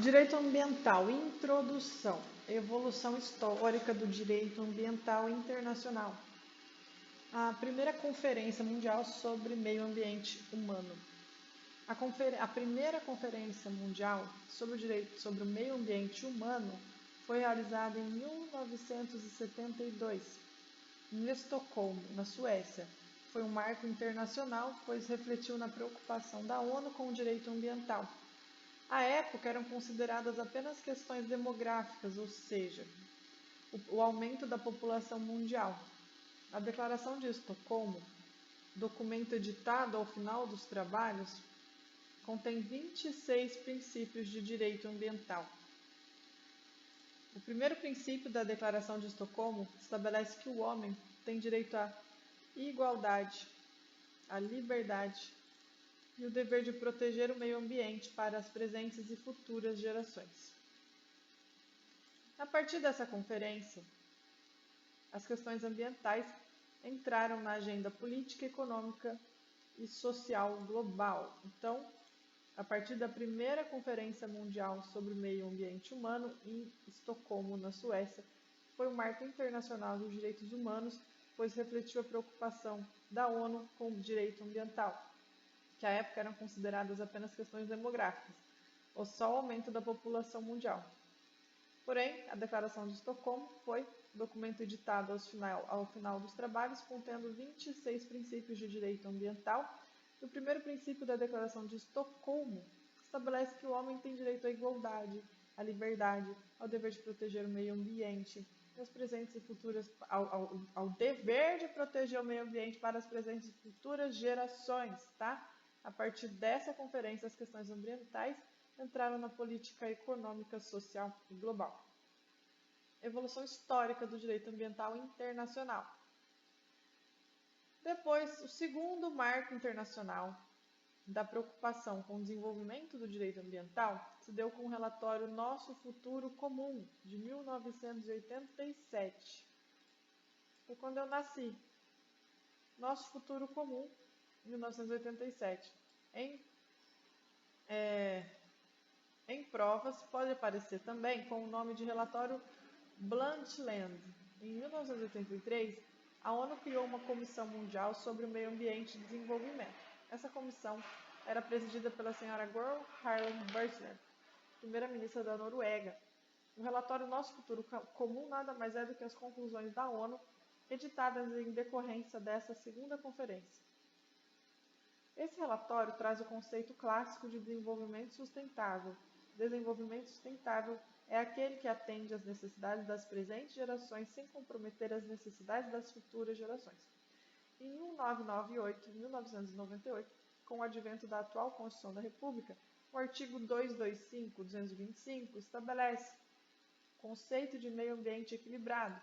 Direito ambiental, introdução, evolução histórica do direito ambiental internacional. A primeira conferência mundial sobre meio ambiente humano. A primeira conferência mundial sobre o direito sobre o meio ambiente humano foi realizada em 1972, em Estocolmo, na Suécia. Foi um marco internacional, pois refletiu na preocupação da ONU com o direito ambiental. À época eram consideradas apenas questões demográficas, ou seja, o aumento da população mundial. A Declaração de Estocolmo, documento editado ao final dos trabalhos, contém 26 princípios de direito ambiental. O primeiro princípio da Declaração de Estocolmo estabelece que o homem tem direito à igualdade, à liberdade e o dever de proteger o meio ambiente para as presentes e futuras gerações. A partir dessa conferência, as questões ambientais entraram na agenda política, econômica e social global. Então, a partir da primeira Conferência Mundial sobre o Meio Ambiente Humano, em Estocolmo, na Suécia, foi um marco internacional dos direitos humanos, pois refletiu a preocupação da ONU com o direito ambiental, que à época eram consideradas apenas questões demográficas, ou só o aumento da população mundial. Porém, a Declaração de Estocolmo foi documento editado ao final dos trabalhos, contendo 26 princípios de direito ambiental. O primeiro princípio da Declaração de Estocolmo estabelece que o homem tem direito à igualdade, à liberdade, ao dever de proteger o meio ambiente, as presentes e futuras, ao dever de proteger o meio ambiente para as presentes e futuras gerações, tá? A partir dessa conferência, as questões ambientais entraram na política econômica, social e global. Evolução histórica do direito ambiental internacional. Depois, o segundo marco internacional da preocupação com o desenvolvimento do direito ambiental se deu com o relatório Nosso Futuro Comum, de 1987. Foi quando eu nasci. Nosso Futuro Comum, 1987. Em provas, pode aparecer também com o nome de relatório Brundtland. Em 1983, a ONU criou uma Comissão Mundial sobre o Meio Ambiente e Desenvolvimento. Essa comissão era presidida pela senhora Gro Harlem Brundtland, primeira-ministra da Noruega. O relatório Nosso Futuro Comum nada mais é do que as conclusões da ONU, editadas em decorrência dessa segunda conferência. Esse relatório traz o conceito clássico de desenvolvimento sustentável. Desenvolvimento sustentável é aquele que atende às necessidades das presentes gerações sem comprometer as necessidades das futuras gerações. Em 1998, com o advento da atual Constituição da República, o artigo 225 estabelece o conceito de meio ambiente equilibrado,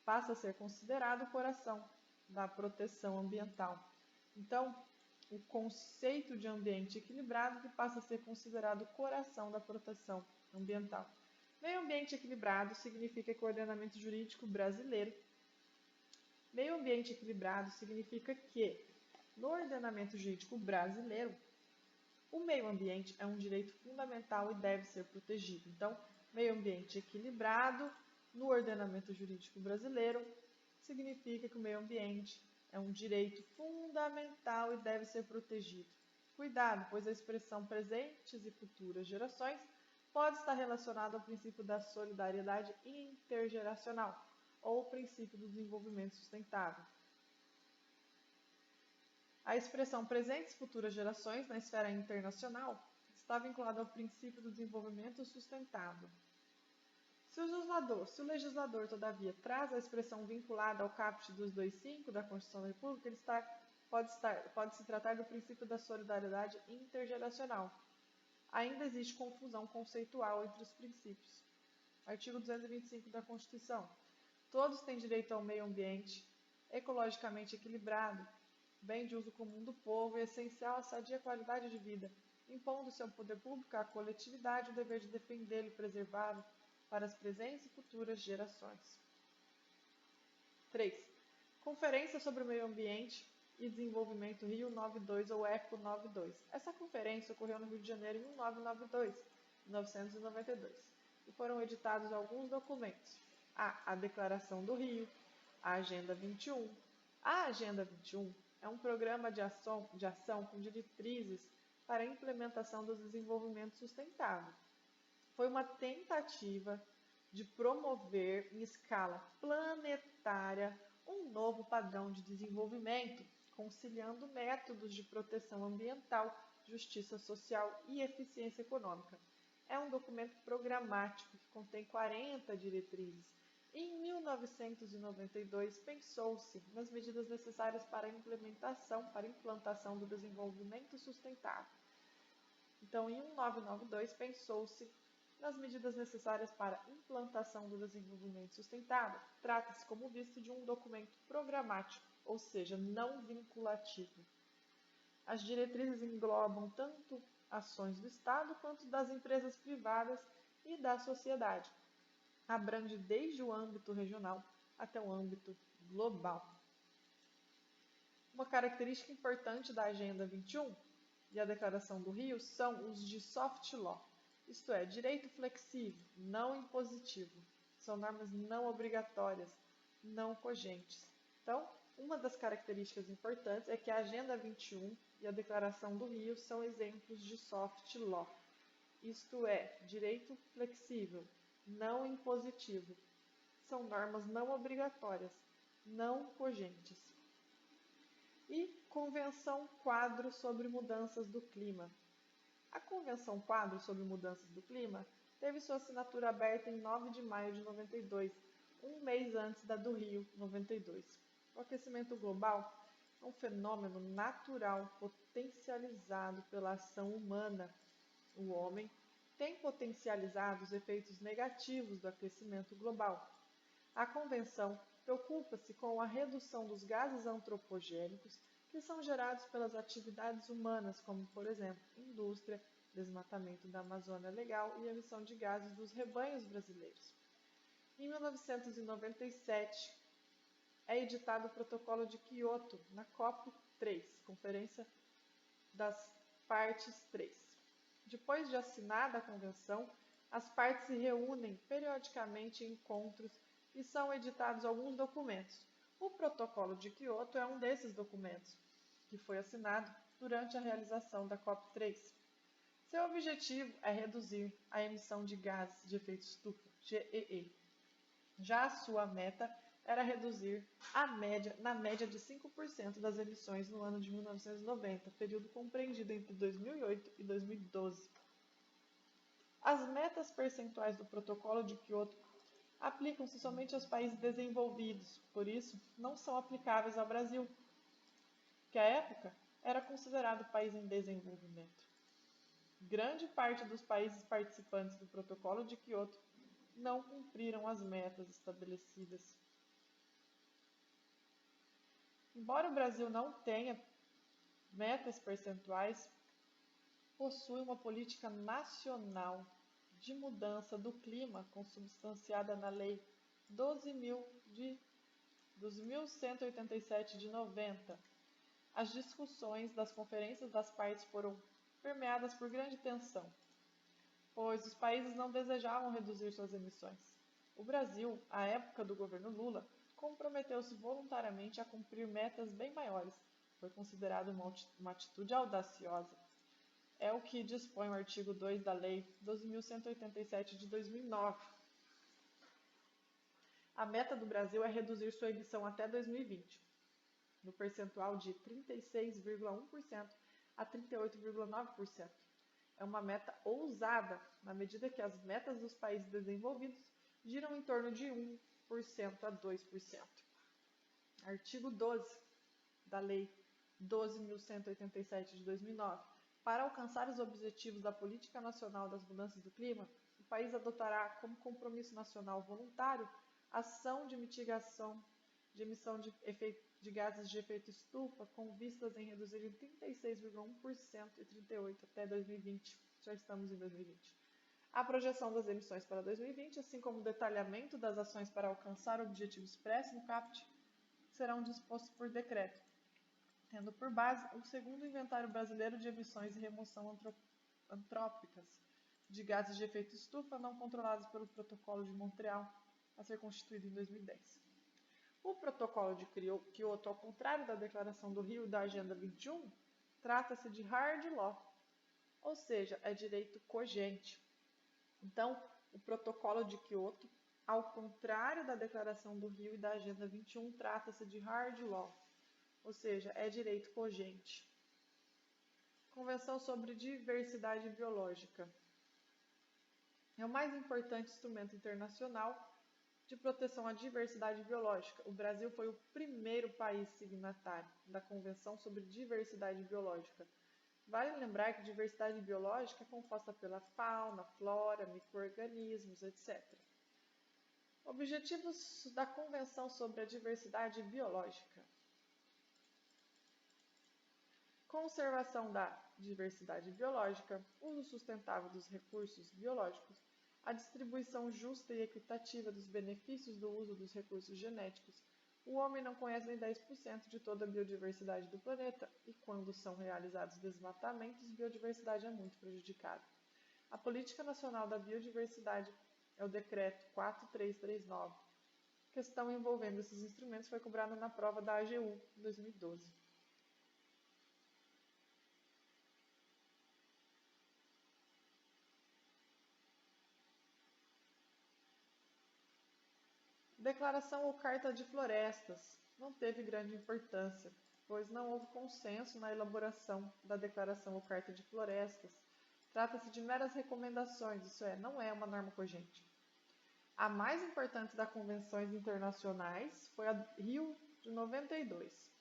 passa a ser considerado o coração da proteção ambiental. Então, o conceito de ambiente equilibrado que passa a ser considerado o coração da proteção ambiental. Meio ambiente equilibrado significa que o ordenamento jurídico brasileiro. Meio ambiente equilibrado significa que, no ordenamento jurídico brasileiro, o meio ambiente é um direito fundamental e deve ser protegido. Então, meio ambiente equilibrado no ordenamento jurídico brasileiro significa que o meio ambiente é um direito fundamental e deve ser protegido. Cuidado, pois a expressão presentes e futuras gerações pode estar relacionada ao princípio da solidariedade intergeracional ou o princípio do desenvolvimento sustentável. A expressão presentes e futuras gerações na esfera internacional está vinculada ao princípio do desenvolvimento sustentável. Se o legislador, todavia, traz a expressão vinculada ao caput 225 da Constituição da República, ele pode se tratar do princípio da solidariedade intergeracional. Ainda existe confusão conceitual entre os princípios. Artigo 225 da Constituição. Todos têm direito ao meio ambiente ecologicamente equilibrado, bem de uso comum do povo e essencial à sadia qualidade de vida, impondo-se ao poder público à coletividade o dever de defendê-lo e preservá-lo para as presentes e futuras gerações. 3. Conferência sobre o Meio Ambiente e Desenvolvimento Rio 92 ou ECO 92. Essa conferência ocorreu no Rio de Janeiro em 1992 1992, e foram editados alguns documentos. A Declaração do Rio, a Agenda 21. A Agenda 21 é um programa de ação com diretrizes para a implementação do desenvolvimento sustentável. Foi uma tentativa de promover em escala planetária um novo padrão de desenvolvimento, conciliando métodos de proteção ambiental, justiça social e eficiência econômica. É um documento programático que contém 40 diretrizes. Em 1992, pensou-se nas medidas necessárias para a implantação do desenvolvimento sustentável. Então, em 1992, pensou-se nas medidas necessárias para a implantação do desenvolvimento sustentável. Trata-se, como visto, de um documento programático, ou seja, não vinculativo. As diretrizes englobam tanto ações do Estado quanto das empresas privadas e da sociedade. Abrange desde o âmbito regional até o âmbito global. Uma característica importante da Agenda 21 e a Declaração do Rio são os de soft law, isto é, direito flexível, não impositivo. São normas não obrigatórias, não cogentes. Então, uma das características importantes é que a Agenda 21 e a Declaração do Rio são exemplos de soft law, isto é, direito flexível, não impositivo. São normas não obrigatórias, não cogentes. E Convenção Quadro sobre Mudanças do Clima. A Convenção Quadro sobre Mudanças do Clima teve sua assinatura aberta em 9 de maio de 92, um mês antes da do Rio, 92. O aquecimento global é um fenômeno natural potencializado pela ação humana. O homem tem potencializado os efeitos negativos do aquecimento global. A Convenção preocupa-se com a redução dos gases antropogênicos que são gerados pelas atividades humanas, como, por exemplo, indústria, desmatamento da Amazônia Legal e emissão de gases dos rebanhos brasileiros. Em 1997, é editado o Protocolo de Quioto, na COP3, Conferência das Partes 3. Depois de assinada a Convenção, as partes se reúnem periodicamente em encontros e são editados alguns documentos. O Protocolo de Quioto é um desses documentos, que foi assinado durante a realização da COP3. Seu objetivo é reduzir a emissão de gases de efeito estufa, GEE. Já a sua meta era reduzir na média de 5% das emissões no ano de 1990, período compreendido entre 2008 e 2012. As metas percentuais do Protocolo de Quioto aplicam-se somente aos países desenvolvidos, por isso não são aplicáveis ao Brasil, que à época era considerado país em desenvolvimento. Grande parte dos países participantes do Protocolo de Quioto não cumpriram as metas estabelecidas. Embora o Brasil não tenha metas percentuais, possui uma política nacional de mudança do clima consubstanciada na Lei 12.187 de 90. As discussões das conferências das partes foram permeadas por grande tensão, pois os países não desejavam reduzir suas emissões. O Brasil, à época do governo Lula, comprometeu-se voluntariamente a cumprir metas bem maiores. Foi considerado uma atitude audaciosa. É o que dispõe o artigo 2 da Lei 12.187 de 2009. A meta do Brasil é reduzir sua emissão até 2020, no percentual de 36,1% a 38,9%. É uma meta ousada, na medida que as metas dos países desenvolvidos giram em torno de 1% a 2%. Artigo 12 da Lei 12.187 de 2009. Para alcançar os objetivos da Política Nacional das Mudanças do Clima, o país adotará como compromisso nacional voluntário ação de mitigação de emissão de gases de efeito estufa com vistas em reduzir em 36,1% e 38% até 2020. Já estamos em 2020. A projeção das emissões para 2020, assim como o detalhamento das ações para alcançar o objetivo expresso no CAPT, serão dispostos por decreto, tendo por base o segundo Inventário Brasileiro de Emissões e Remoção Antrópicas, de gases de efeito estufa não controlados pelo Protocolo de Montreal, a ser constituído em 2010. O Protocolo de Kyoto, ao contrário da Declaração do Rio e da Agenda 21, trata-se de hard law, ou seja, é direito cogente. Então, o Protocolo de Kyoto, ao contrário da Declaração do Rio e da Agenda 21, trata-se de hard law, ou seja, é direito cogente. Convenção sobre Diversidade Biológica. É o mais importante instrumento internacional de proteção à diversidade biológica. O Brasil foi o primeiro país signatário da Convenção sobre Diversidade Biológica. Vale lembrar que diversidade biológica é composta pela fauna, flora, micro-organismos, etc. Objetivos da Convenção sobre a Diversidade Biológica. Conservação da diversidade biológica, uso sustentável dos recursos biológicos, a distribuição justa e equitativa dos benefícios do uso dos recursos genéticos. O homem não conhece nem 10% de toda a biodiversidade do planeta e, quando são realizados desmatamentos, a biodiversidade é muito prejudicada. A Política Nacional da Biodiversidade é o Decreto 4339. A questão envolvendo esses instrumentos foi cobrada na prova da AGU em 2012. Declaração ou Carta de Florestas não teve grande importância, pois não houve consenso na elaboração da Declaração ou Carta de Florestas. Trata-se de meras recomendações, isso é, não é uma norma cogente. A mais importante das convenções internacionais foi a Rio de 92.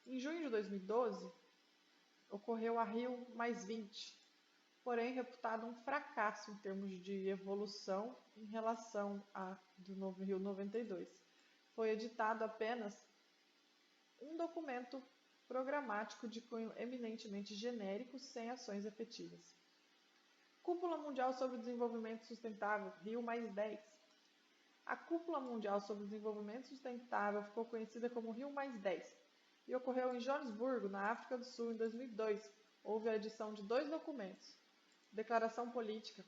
Em junho de 2012, ocorreu a Rio +20, porém reputado um fracasso em termos de evolução em relação à do novo Rio 92. Foi editado apenas um documento programático de cunho eminentemente genérico, sem ações efetivas. Cúpula Mundial sobre o Desenvolvimento Sustentável, Rio +10. A Cúpula Mundial sobre o Desenvolvimento Sustentável ficou conhecida como Rio +10 e ocorreu em Joanesburgo, na África do Sul, em 2002. Houve a edição de 2 documentos. Declaração Política.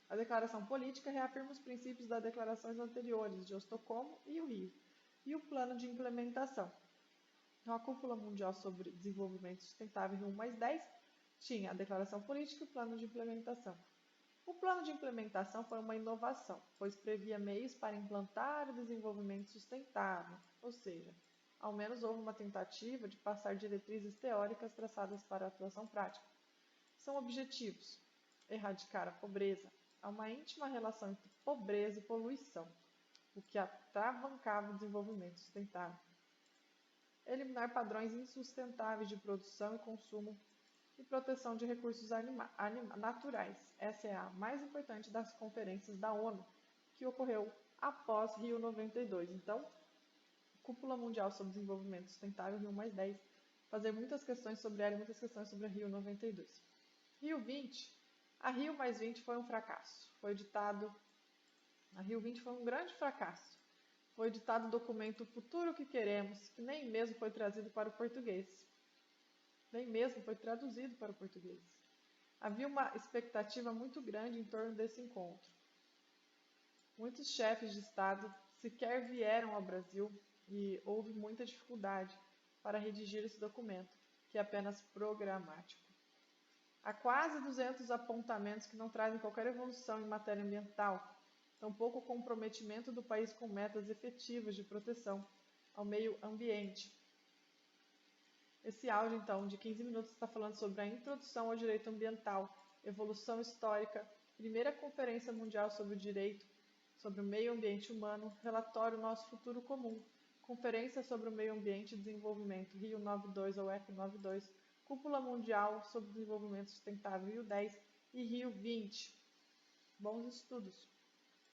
A Declaração Política reafirma os princípios das declarações anteriores de Estocolmo e o Rio, e o Plano de Implementação. Então, a Cúpula Mundial sobre Desenvolvimento Sustentável Rio +10 tinha a Declaração Política e o Plano de Implementação. O Plano de Implementação foi uma inovação, pois previa meios para implantar o desenvolvimento sustentável, ou seja, ao menos houve uma tentativa de passar diretrizes teóricas traçadas para a atuação prática. São objetivos: erradicar a pobreza. Há uma íntima relação entre pobreza e poluição, o que atravancava o desenvolvimento sustentável. Eliminar padrões insustentáveis de produção e consumo e proteção de recursos naturais. Essa é a mais importante das conferências da ONU, que ocorreu após Rio 92. Então, Cúpula Mundial sobre Desenvolvimento Sustentável, Rio +10, fazer muitas questões sobre ela e muitas questões sobre a Rio 92. Rio 20. A Rio +20 foi um fracasso. A Rio 20 foi um grande fracasso. Foi editado o documento Futuro que Queremos, que nem mesmo foi trazido para o português. Nem mesmo foi traduzido para o português. Havia uma expectativa muito grande em torno desse encontro. Muitos chefes de Estado sequer vieram ao Brasil e houve muita dificuldade para redigir esse documento, que é apenas programático. Há quase 200 apontamentos que não trazem qualquer evolução em matéria ambiental, tampouco comprometimento do país com metas efetivas de proteção ao meio ambiente. Esse áudio, então, de 15 minutos, está falando sobre a introdução ao direito ambiental, evolução histórica, primeira conferência mundial sobre o direito, sobre o meio ambiente humano, relatório Nosso Futuro Comum, conferência sobre o meio ambiente e desenvolvimento, Rio 92 ou ECO 92, Cúpula Mundial sobre o Desenvolvimento Sustentável, Rio 10 e Rio 20. Bons estudos!